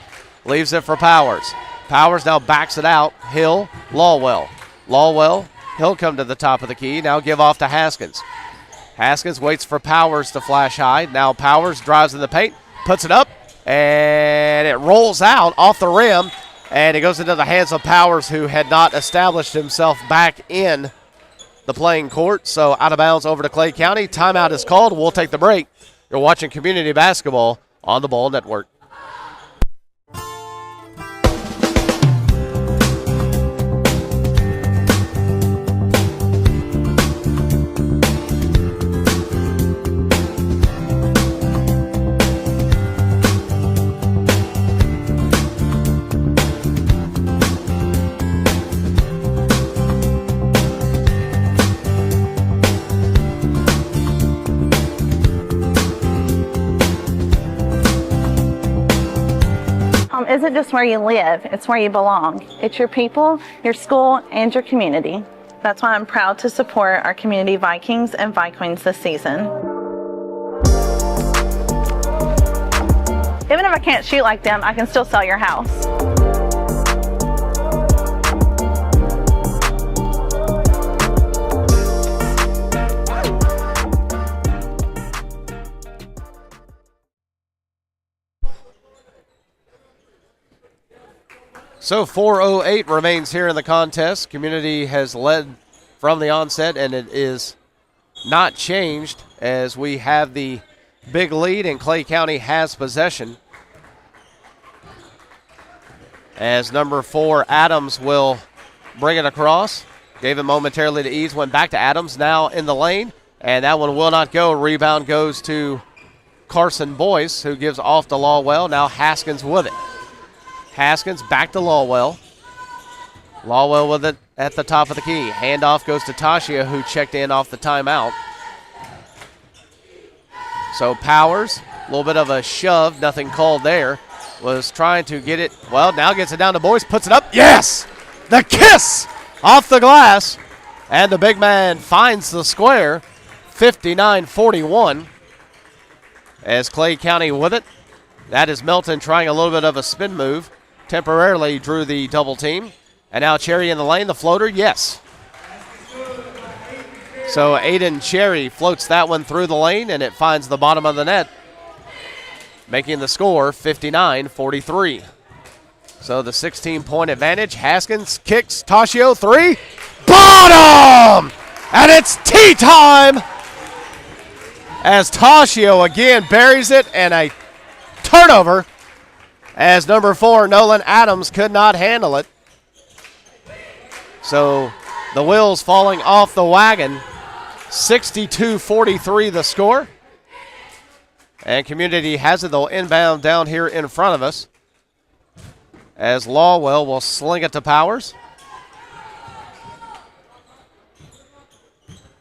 leaves it for Powers. Powers now backs it out. Hill, Lawwell. Lawwell, he'll come to the top of the key, now give off to Haskins. Haskins waits for Powers to flash high. Now Powers drives in the paint, puts it up, and it rolls out off the rim, and it goes into the hands of Powers, who had not established himself back in the playing court. So out of bounds over to Clay County. Timeout is called. We'll take the break. You're watching Community Basketball on the Ball Network. Isn't just where you live, it's where you belong. It's your people, your school, and your community. That's why I'm proud to support our community Vikings and Vikings this season. Even if I can't shoot like them, I can still sell your house. So 4:08 remains here in the contest. Community has led from the onset, and it is not changed, as we have the big lead and Clay County has possession. as number 4, Adams, will bring it across. Gave it momentarily to Eads, went back to Adams, now in the lane, and that one will not go. Rebound goes to Carson Boyce, who gives off to Lawwell. Now Haskins with it. Haskins back to Lawwell. Lawwell with it at the top of the key. Handoff goes to Tashia, who checked in off the timeout. So Powers, a little bit of a shove, nothing called there. Was trying to get it, well, now gets it down to Boyce, puts it up. Yes! The kiss off the glass. And the big man finds the square, 59-41. As Clay County with it. That is Melton trying a little bit of a spin move. Temporarily drew the double team. And now Cherry in the lane, the floater, yes. So Aiden Cherry floats that one through the lane, and it finds the bottom of the net, making the score 59-43. So the 16-point advantage. Haskins kicks, Tashio, 3. Bottom! And it's tea time! As Tashio again buries it, and a turnover as number 4, Nolan Adams, could not handle it. So the wheels falling off the wagon. 62-43 the score. And Community has it. They'll inbound down here in front of us as Lawwell will sling it to Powers.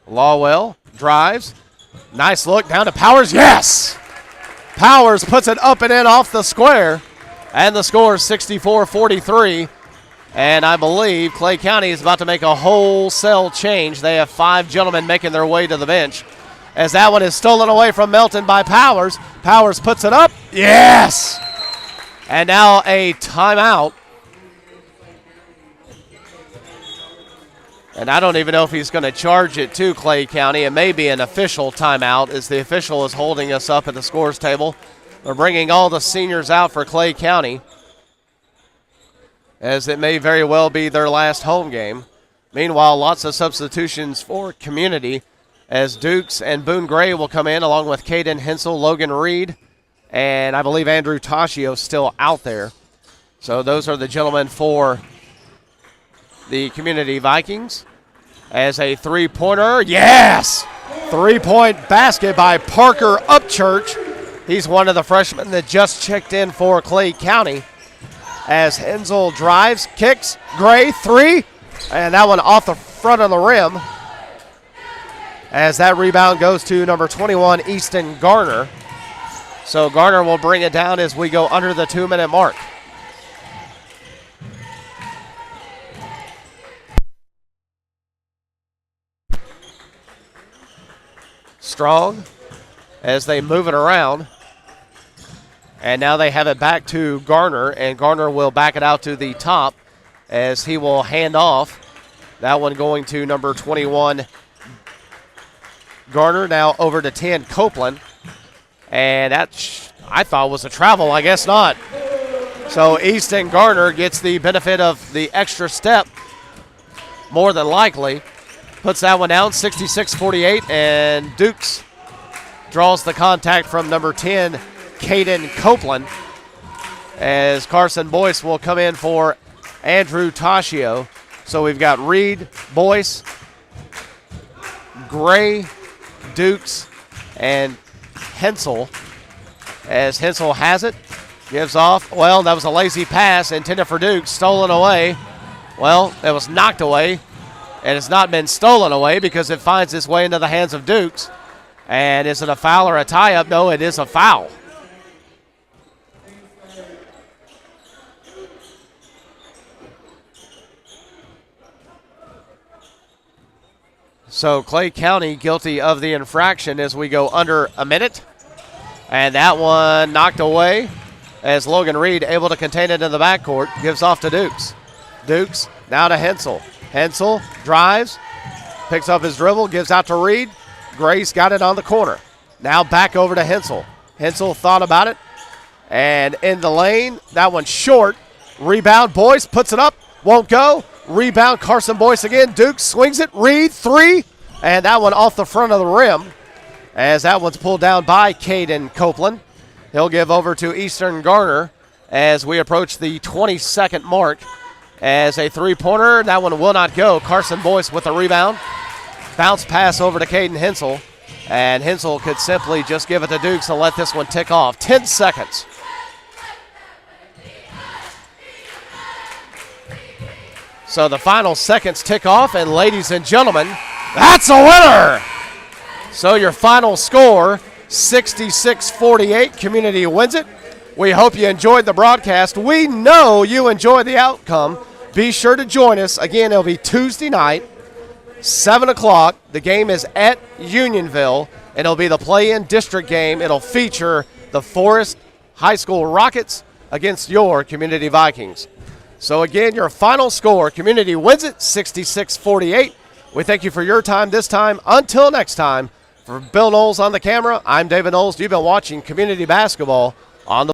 Lawwell drives. Nice look down to Powers. Yes! Powers puts it up and in off the square. And the score is 64-43. And I believe Clay County is about to make a wholesale change. They have 5 gentlemen making their way to the bench. As that one is stolen away from Melton by Powers. Powers puts it up. Yes! And now a timeout. And I don't even know if he's going to charge it to Clay County. It may be an official timeout as the official is holding us up at the scores table. They're bringing all the seniors out for Clay County, as it may very well be their last home game. Meanwhile, lots of substitutions for Community, as Dukes and Boone Gray will come in along with Caden Hensel, Logan Reed, and I believe Andrew Tashio still out there. So those are the gentlemen for the Community Vikings. As a three-pointer, yes! Three-point basket by Parker Upchurch. He's one of the freshmen that just checked in for Clay County. As Hensel drives, kicks, Gray, 3, and that one off the front of the rim. As that rebound goes to number 21, Easton Garner. So Garner will bring it down as we go under the 2-minute mark. Strong as they move it around. And now they have it back to Garner, and Garner will back it out to the top as he will hand off. That one going to number 21, Garner. Now over to 10, Copeland. And that I thought was a travel. I guess not. So Easton Garner gets the benefit of the extra step, more than likely. Puts that one down, 66-48, and Dukes draws the contact from number 10, Caden Copeland, as Carson Boyce will come in for Andrew Tashio. So we've got Reed, Boyce, Gray, Dukes, and Hensel. As Hensel has it, gives off. Well, that was a lazy pass intended for Dukes, stolen away. Well, it was knocked away. And it's not been stolen away because it finds its way into the hands of Dukes. And is it a foul or a tie-up? No, it is a foul. So Clay County guilty of the infraction as we go under a minute. And that one knocked away as Logan Reed able to contain it in the backcourt. Gives off to Dukes. Dukes now to Hensel. Hensel drives, picks up his dribble, gives out to Reed. Grace got it on the corner. Now back over to Hensel. Hensel thought about it. And in the lane, that one's short. Rebound, Boyce puts it up, won't go. Rebound, Carson Boyce again. Duke swings it, Reed, 3. And that one off the front of the rim as that one's pulled down by Caden Copeland. He'll give over to Eastern Garner. as we approach the 20-second mark. As a three-pointer, that one will not go. Carson Boyce with the rebound. Bounce pass over to Caden Hensel. And Hensel could simply just give it to Dukes and let this one tick off. 10 seconds. So the final seconds tick off, and ladies and gentlemen, that's a winner! So your final score, 66-48. Community wins it. We hope you enjoyed the broadcast. We know you enjoyed the outcome. Be sure to join us. Again, it'll be Tuesday night, 7 o'clock. The game is at Unionville, and it'll be the play-in district game. It'll feature the Forest High School Rockets against your Community Vikings. So again, your final score, Community wins it, 66-48. We thank you for your time this time. Until next time, for Bill Knowles on the camera, I'm David Knowles. You've been watching Community Basketball on the